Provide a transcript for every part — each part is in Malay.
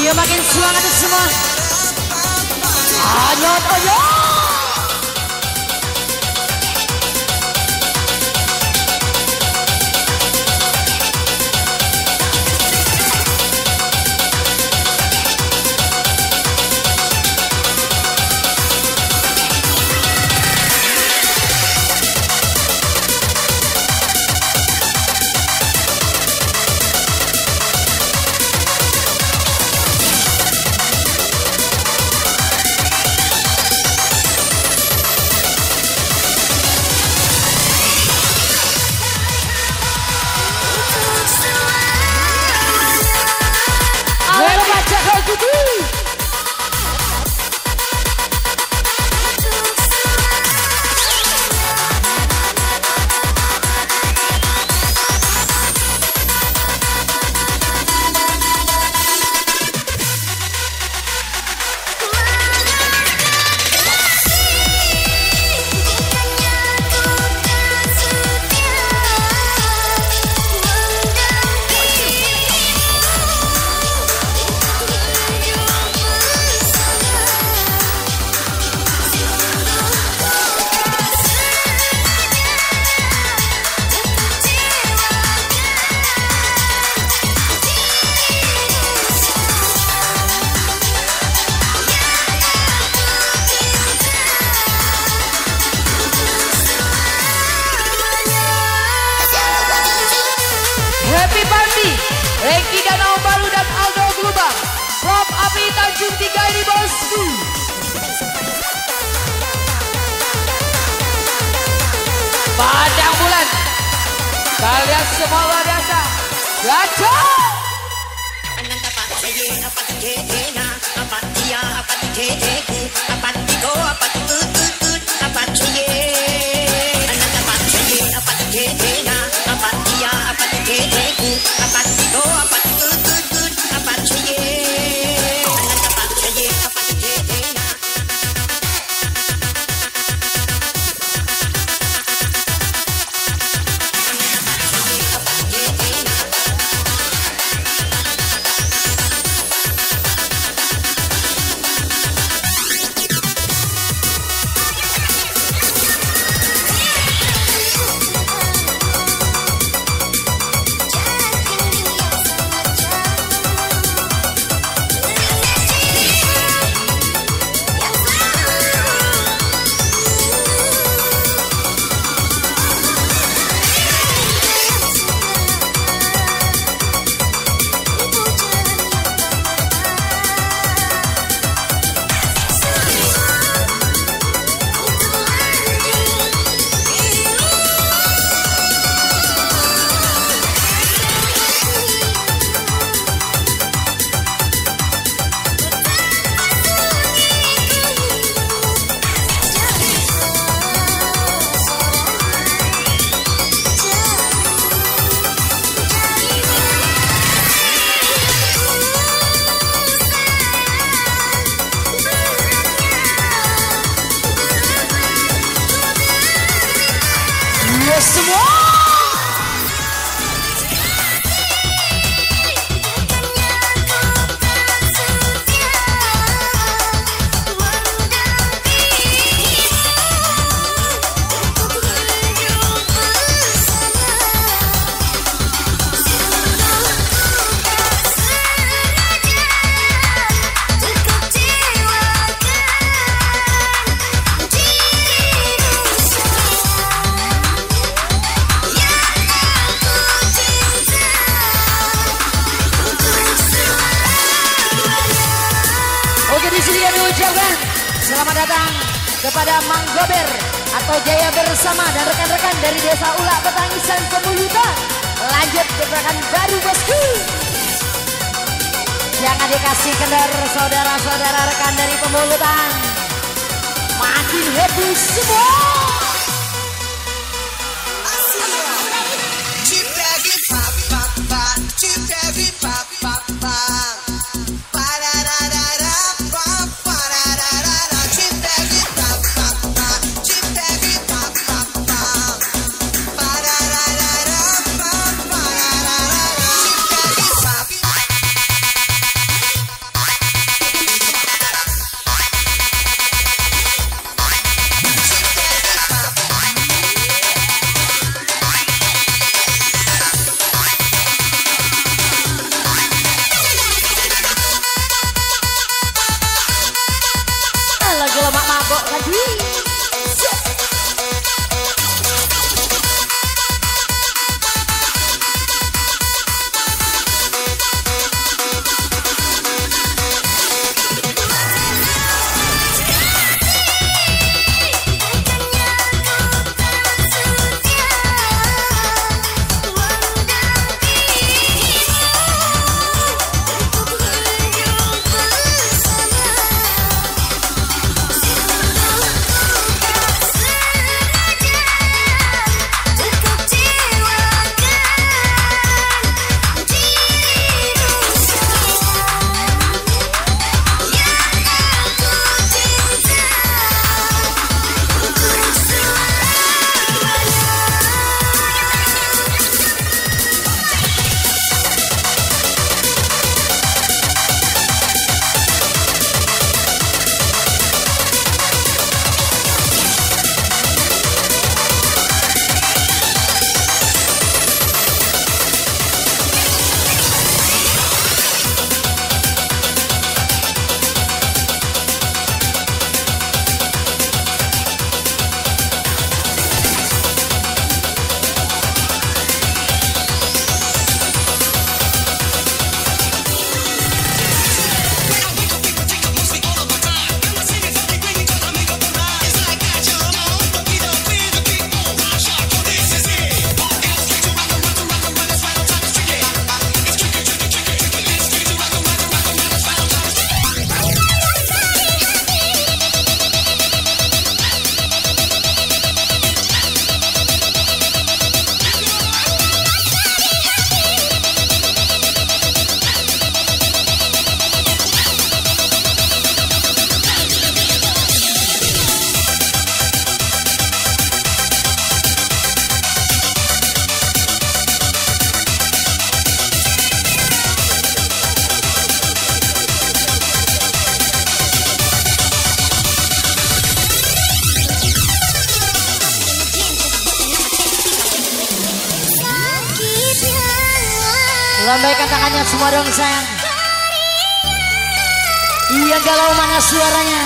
Ayo makin semangat semua. Ayo, ayo. Happy Party, Rengki Danau Baru dan Aldo Global, Rob Api Tanjung 3 ini bosku. Padang bulan, kalian semua luar biasa. Gaco. semua. Di sini kami ucapkan selamat datang kepada Mang Gober atau Jaya Bersama dan rekan-rekan dari Desa Ulak Petangisan Pemulutan. Lanjut ke gerakan baru bosku. Jangan dikasih kendor saudara-saudara rekan dari Pemulutan. Makin heboh semua. Lambaikan tangannya semua dong sayang. Iya galau mana suaranya.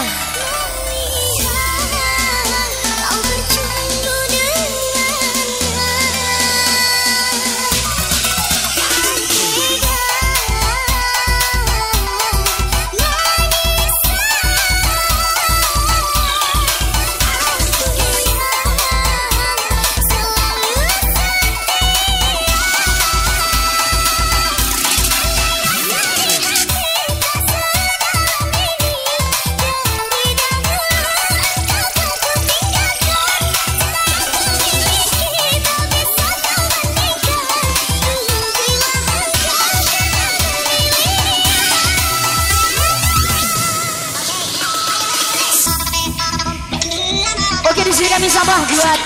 Di sini kami sambah buat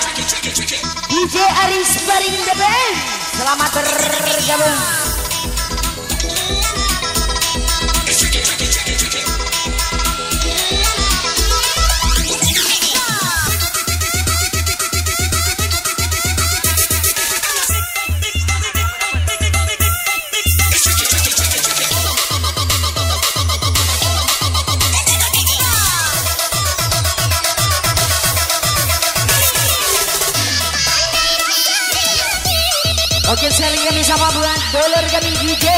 DJ Aris Baring The Band, selamat bergabung. Oke, sekali kami sama buat dolar kami DJ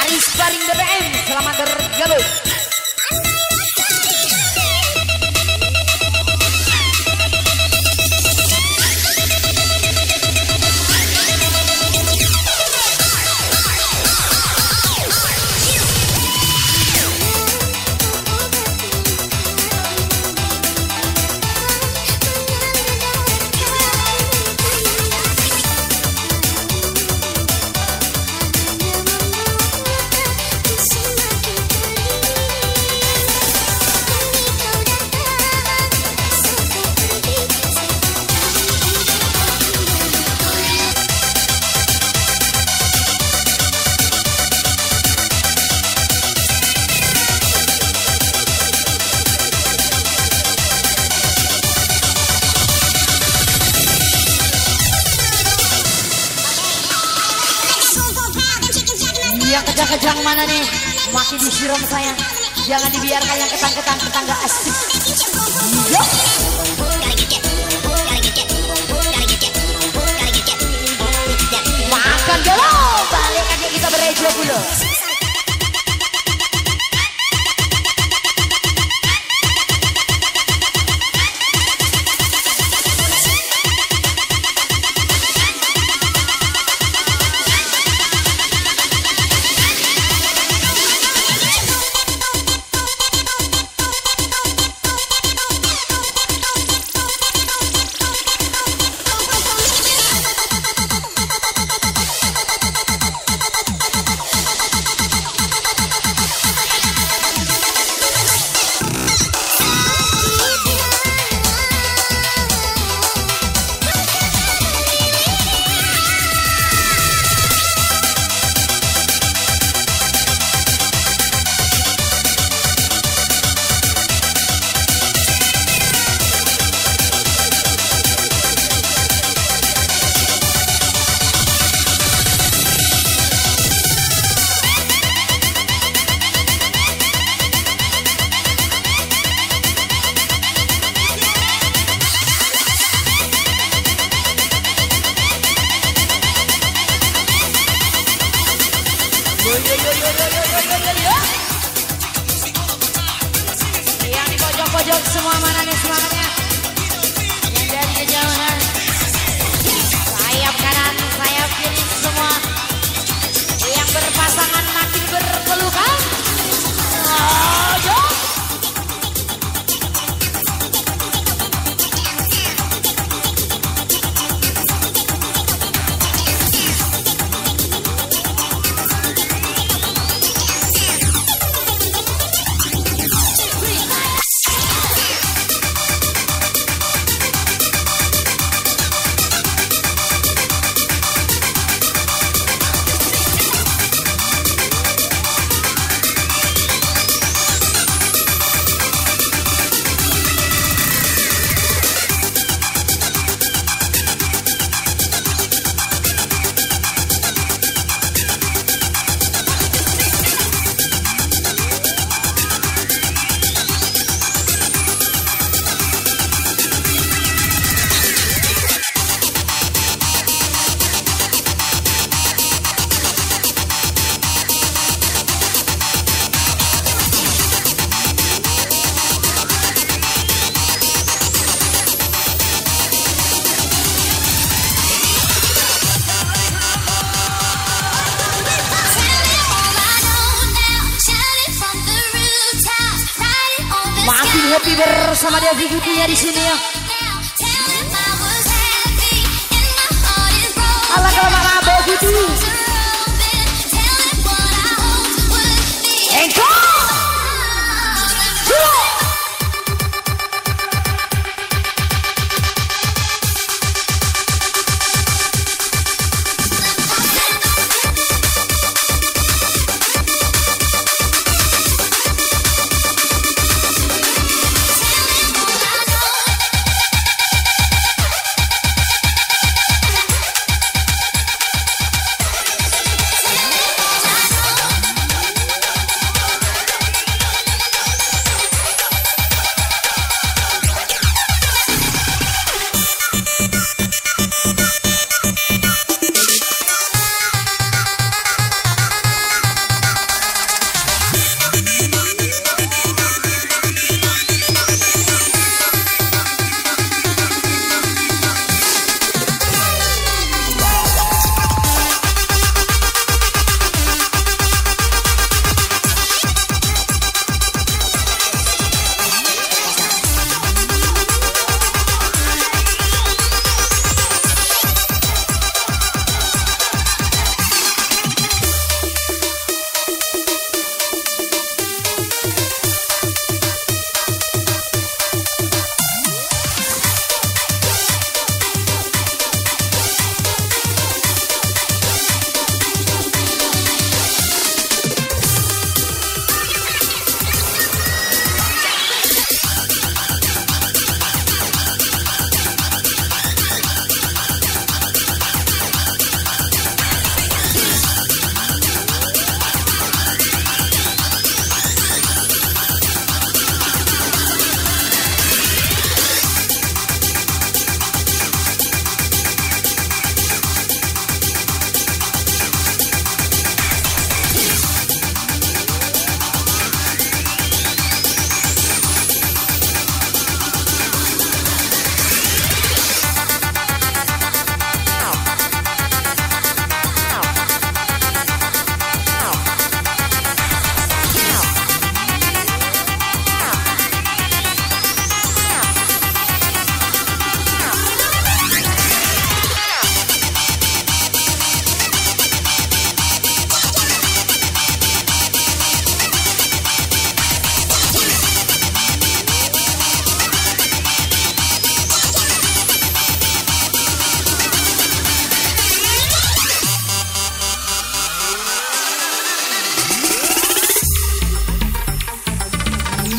Aris Baring The Band, selamat bergabung. Yang kejang-kejang mana nih? Makin disiram saya. Jangan dibiarkan yang ketang-ketang tetangga asik. Yo. Makan dulu. Balik aja kita berejo dulu. Yang di pojok-pojok semua mana nih semangatnya? Yang dari kejauhan, sayap kanan, sayap kiri semua. Yang berpasangan makin berpelukan. Happy bersama Devi Gutinya di sini ya. Ala kalau mana Devi Guti. Engkau.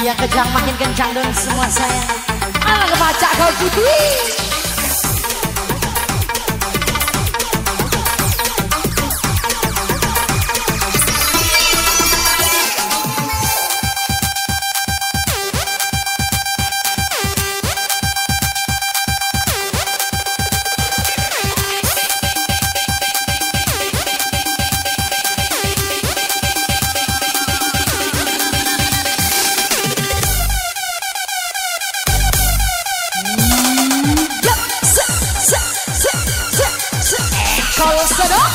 yang kejang makin kencang dong semua saya. Alah kebaca kau putih. Kalau sedang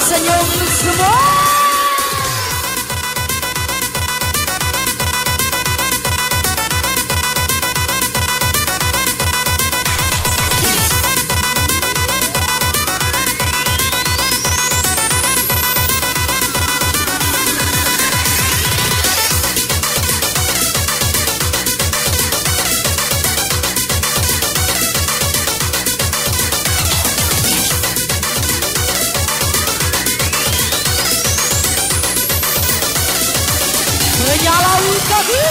senyum semua. Menyalaui kaki.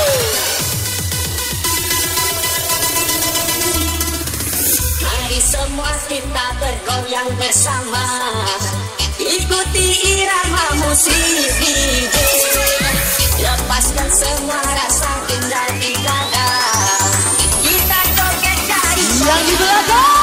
Mari semua kita bergoyang bersama, ikuti irama musik DJ. Lepaskan semua rasa tinggal di dada, kita joget dari yang di belakang.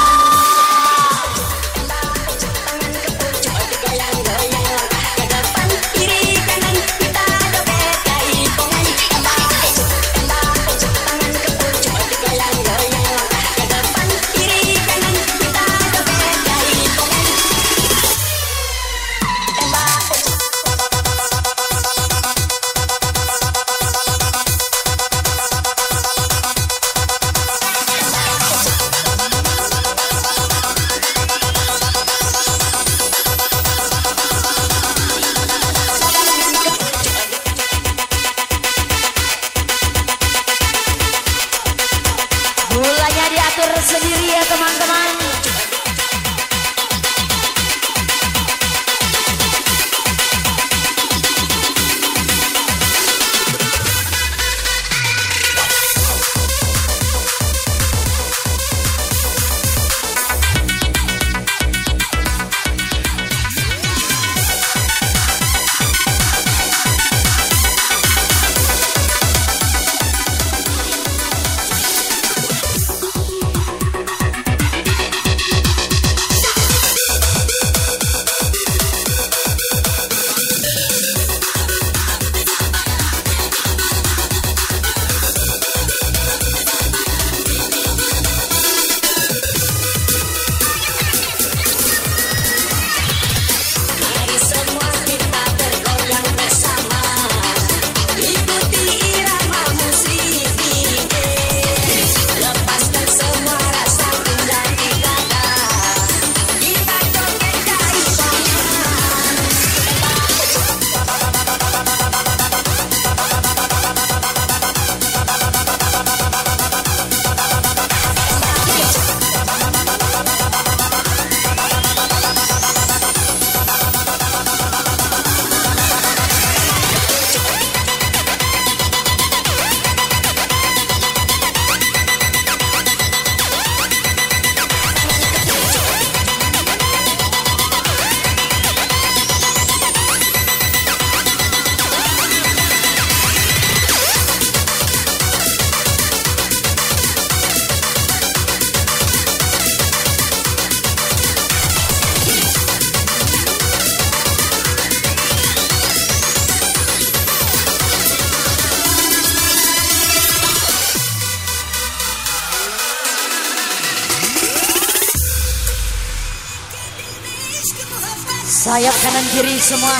Sayap kanan kiri semua.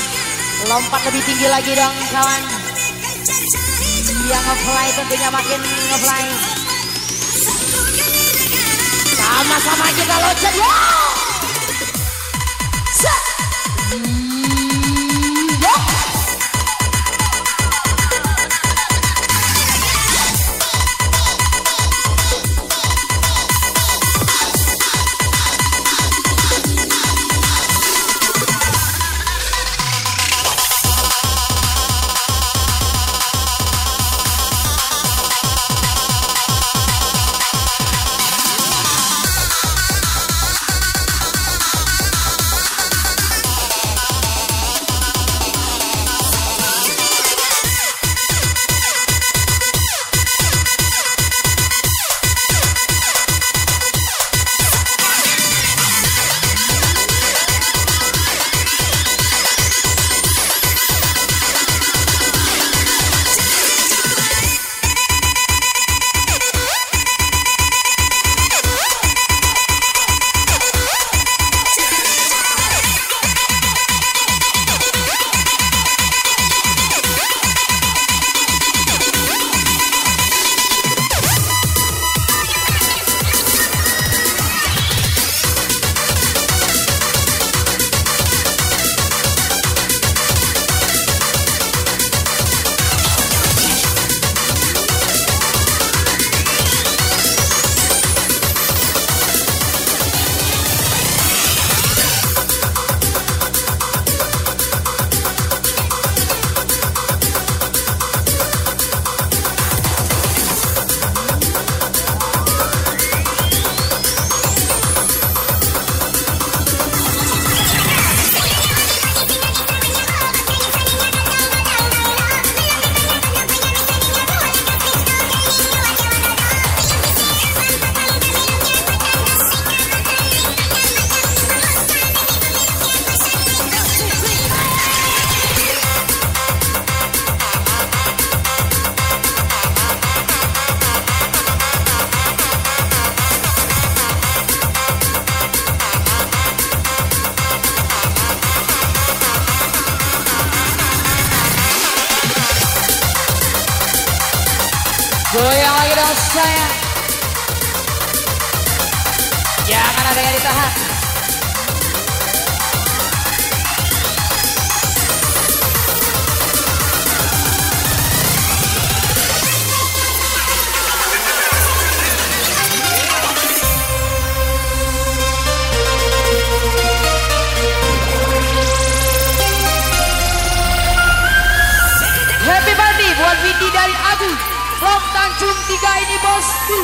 Lompat lebih tinggi lagi dong kawan. Yang ngefly tentunya makin ngefly. Sama-sama kita loncat ya. Goyang lagi dong sayang. Jangan ada yang ditahan. Happy birthday buat Windy dari Abu from Tanjung 3 ini bosku.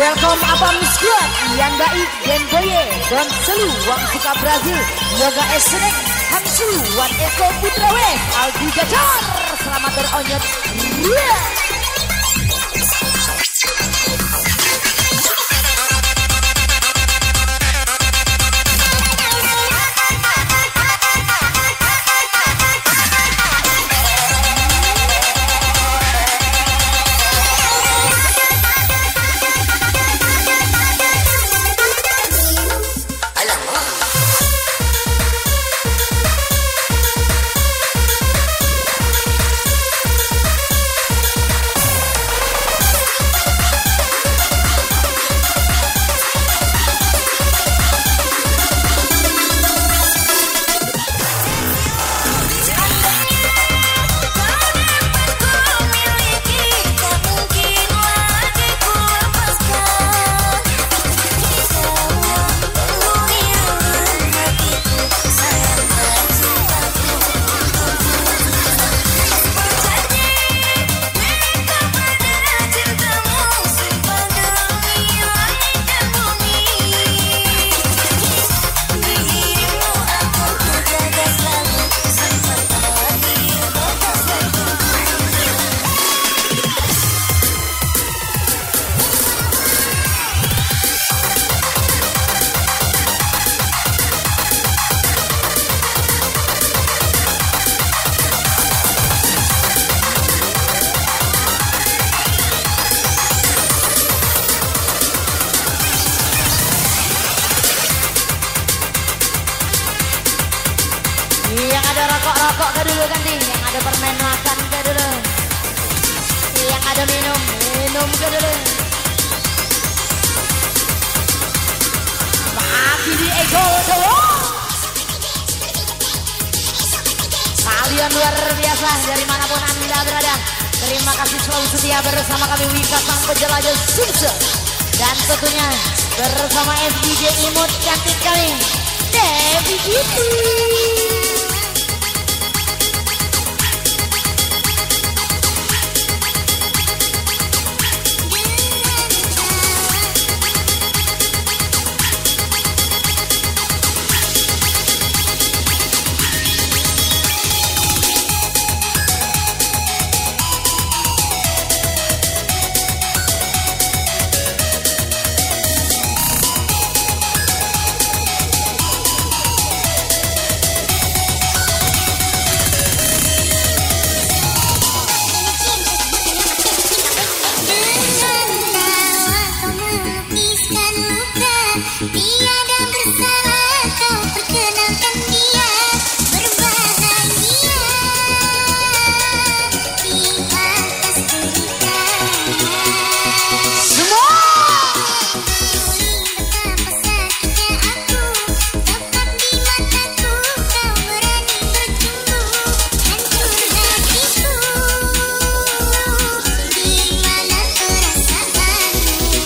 Welcome Abang Squad, Yang Gaib, Den Boye, Don Selu, Wang Suka Brazil, Yoga Esnek, Hamsu, Wan Eko Putrawe, Aldi Gacor, selamat beronyot. Yang ada rokok-rokok ke dulu kan nih, yang ada permen makan ke dulu, yang ada minum ke dulu. Mati di ego tuh. Kalian luar biasa dari manapun Anda berada. Terima kasih selalu setia bersama kami Wika Sang Penjelajah Sukses. Dan tentunya bersama SDJ Imut cantik kami Devi Gitu. Tiada bersalah kau perkenalkan dia berbahagia di atas deritanya. Semua Betapa sakitnya aku, tetap di mataku kau berani bertumbuh. Hancur hatiku, di mana perasaanmu?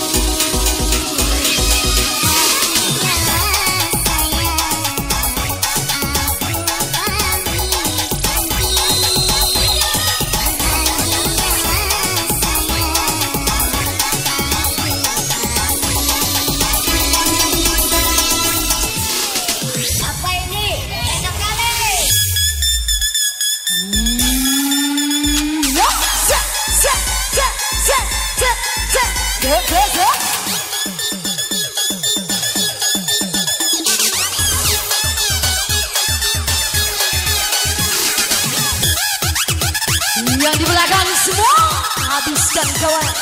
Apa ini? Enak kali. yang di belakang semua habiskan kawan.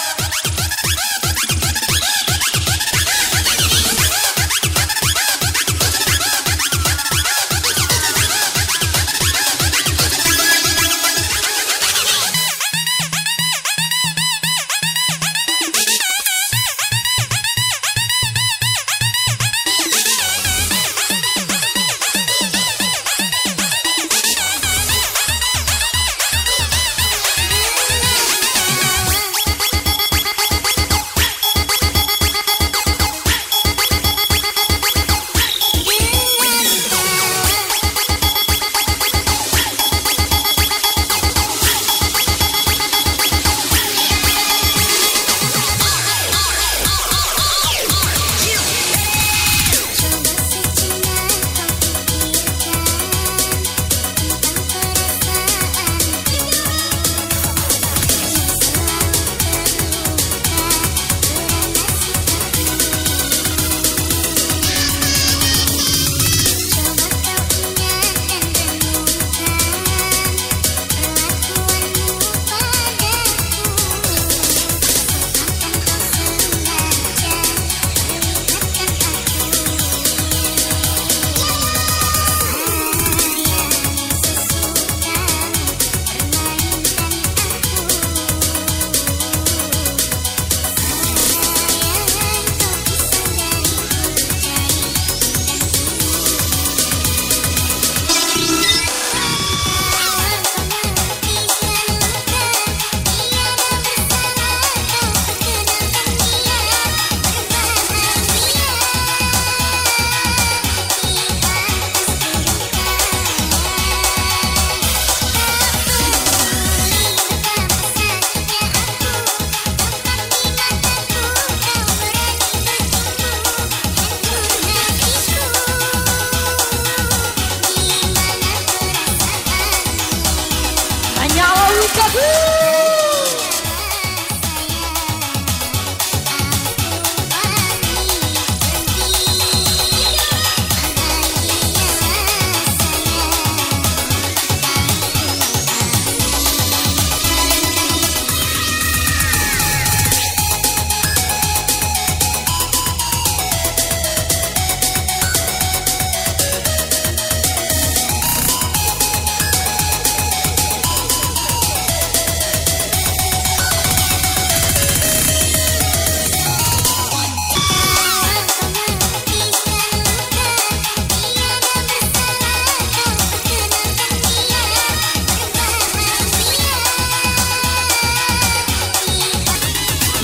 Kaku.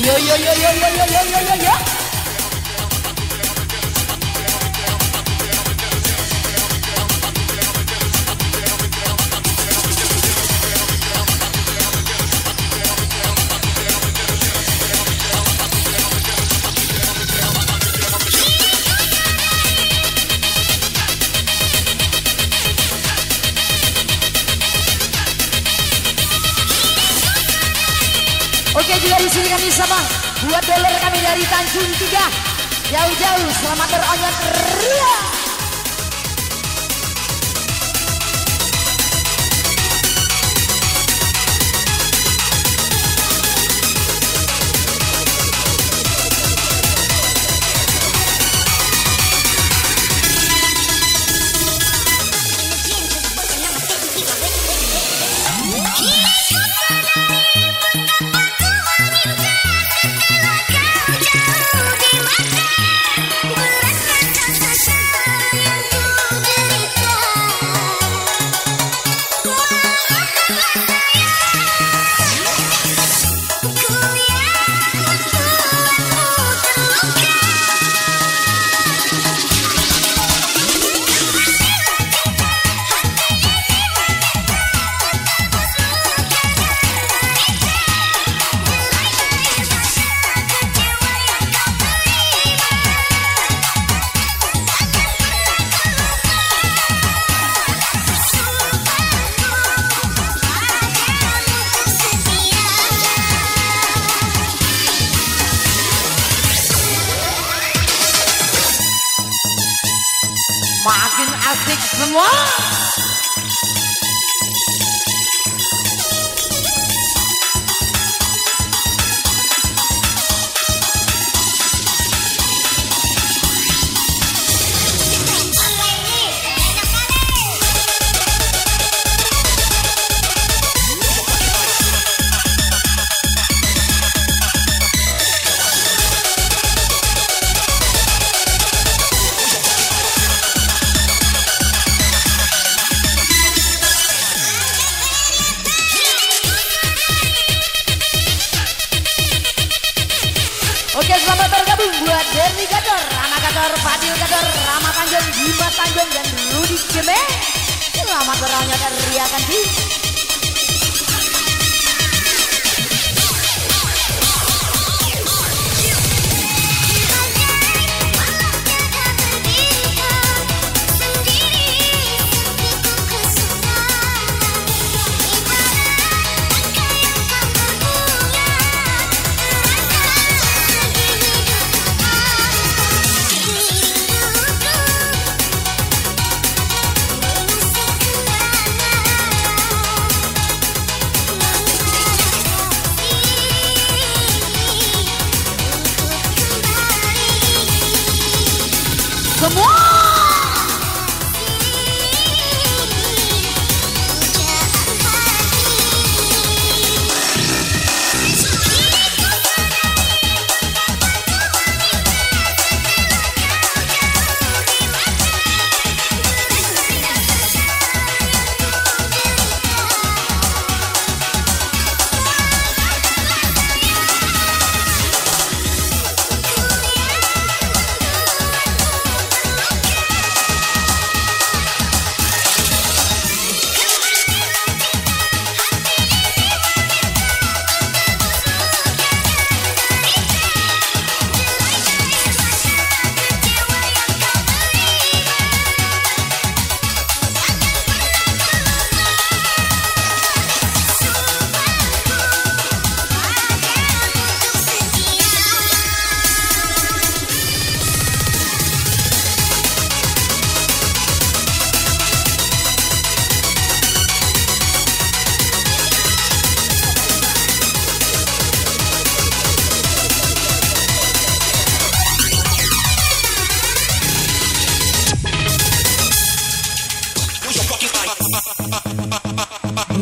Yo yo yo yo yo yo yo yo yo yo. Oke, juga di sini kami sama buat dolar kami dari Tanjung 3 jauh-jauh, selamat beronyot ria. Makin asik semua. Oke, selamat bergabung buat Derni Gador, Rama Gador, Fadil Gador, Rama Tanjung, Dimas Tanjung, dan Rudi Ceme. Selamat beronyot dan riakan di. Semua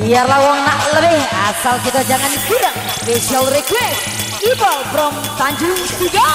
Biarlah uang nak lebih, asal kita jangan kurang. Special request, Ibal from Tanjung Tiga.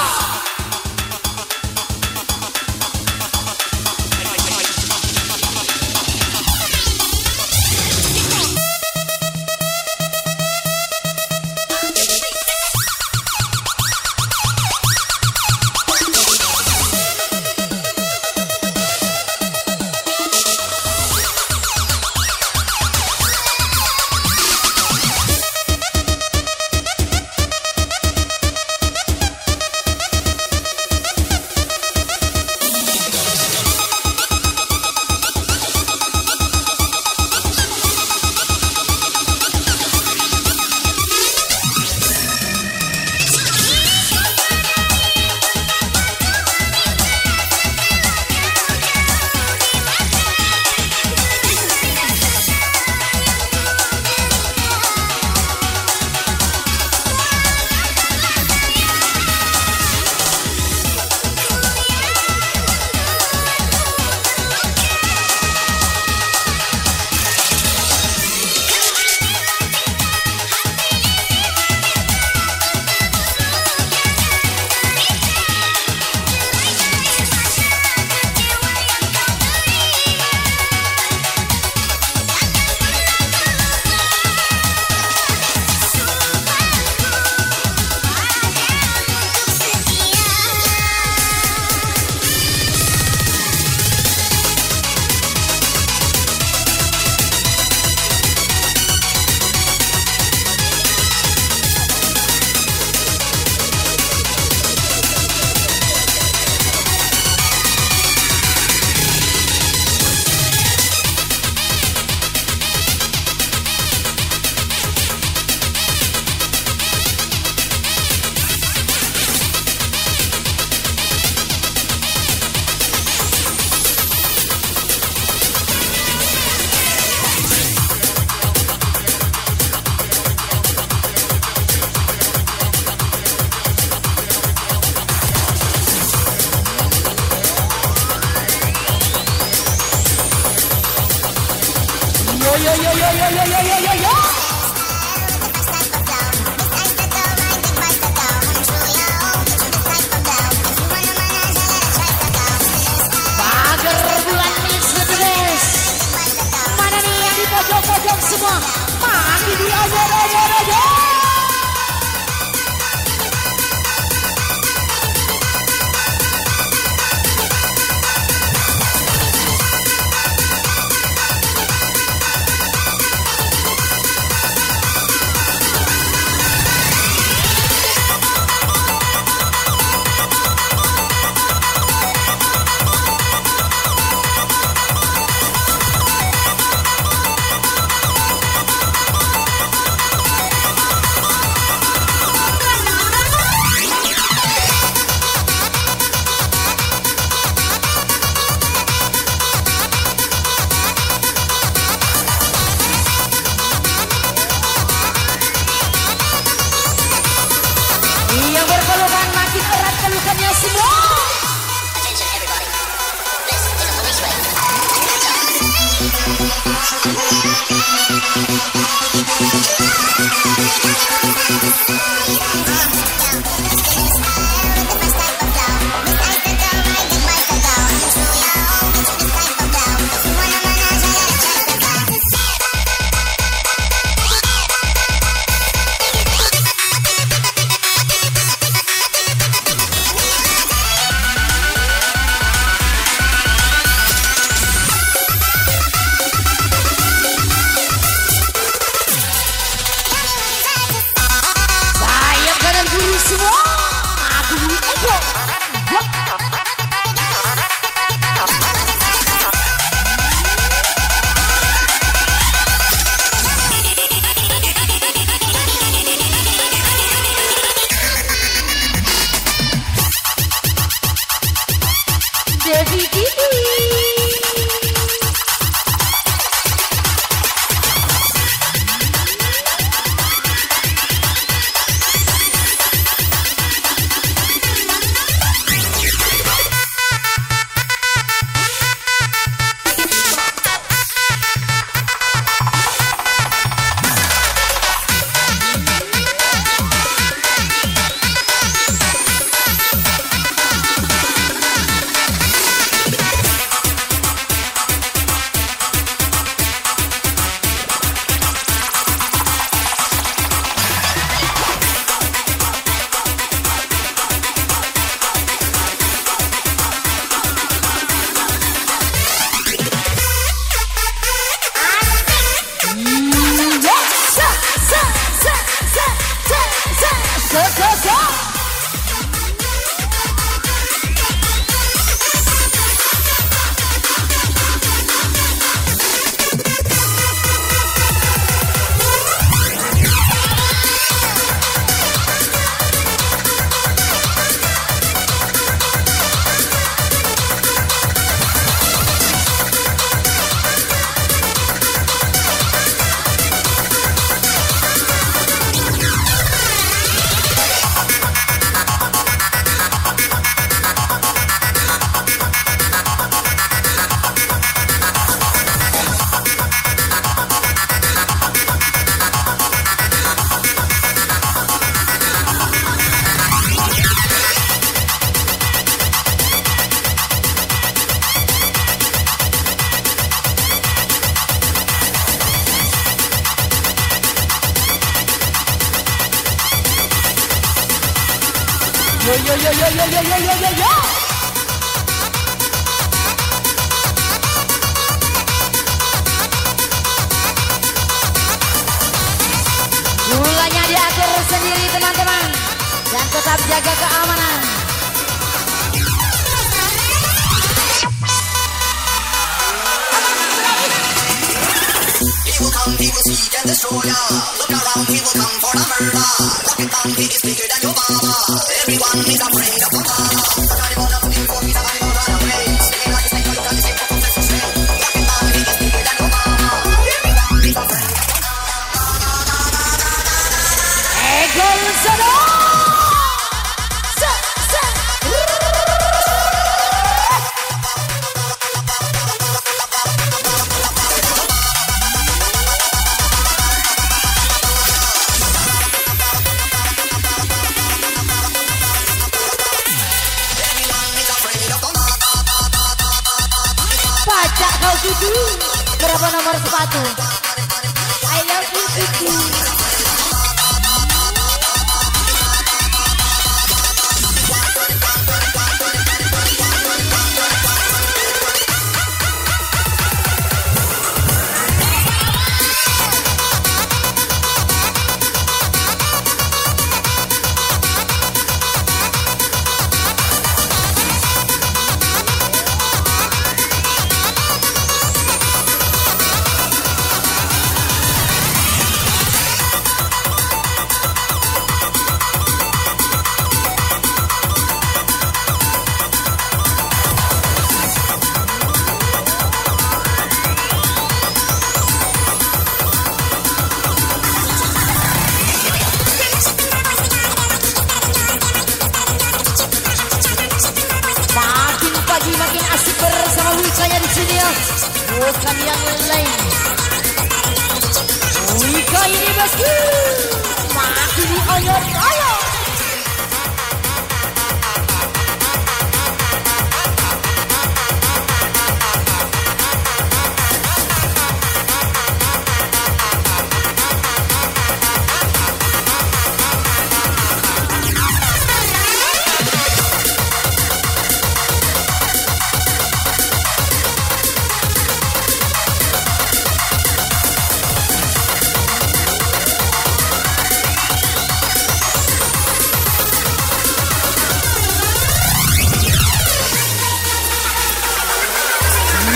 Pagar bulan mix the best. Mana nih yang di pojok-pojok semua? Makin di aja. Yang berpelukan makin erat pelukannya semua. Attention everybody. This is a police raid. Yo yo yo yo yo yo yo yo yo yo. Gulanya diatur sendiri teman-teman, dan tetap jaga keamanan. He will come, he will seek and destroy ya. Look around, he will come for the murder. Rock it down, he is bigger than your mama. Everyone is afraid of the mama. Somebody wanna put me for me, somebody wanna run away. Singing like a snake, you got the same for Professor Snake. Rock it down, he is bigger than your mama. Everyone is afraid of the mama. Eagle Sodo. Pajak kau Dudu. Berapa nomor sepatu? I love you Dudu. Makin asik bersama Wika di sini ya, bukan yang lain. Wika ini bosku, makin dioyor-oyor.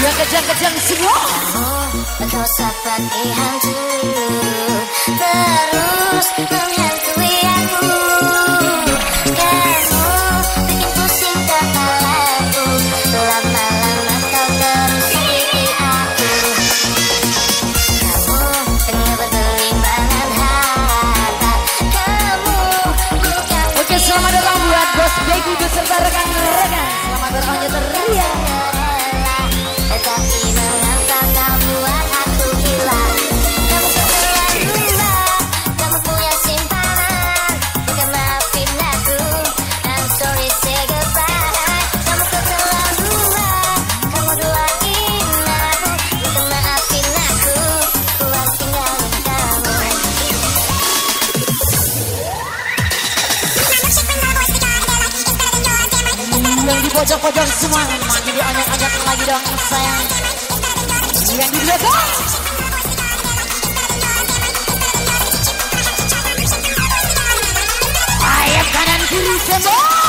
Yang kejang-kejang semua. Kau seperti hantu terus menghantui aku. Kamu bikin pusing kepalaku. Lama-lama kau terus bikin aku. Kamu tengah bergelimpangan harta. Kamu bukan. Oke, selamat datang buat Bos Becky beserta rekan-rekan. Selamat datangnya teriak. Tapi mengapa kau buat aku gila? Kamu keterlaluan, kamu punya simpanan. Bukan maafin aku, I'm sorry say goodbye. Kamu keterlaluan, kamu duain aku. Bukan maafin aku, buat tinggalin kamu. Yang di pojok-pojok semua, makin diajak-ajak lagi dong sayang. Yang di belakang, ayam kanan kiri semua.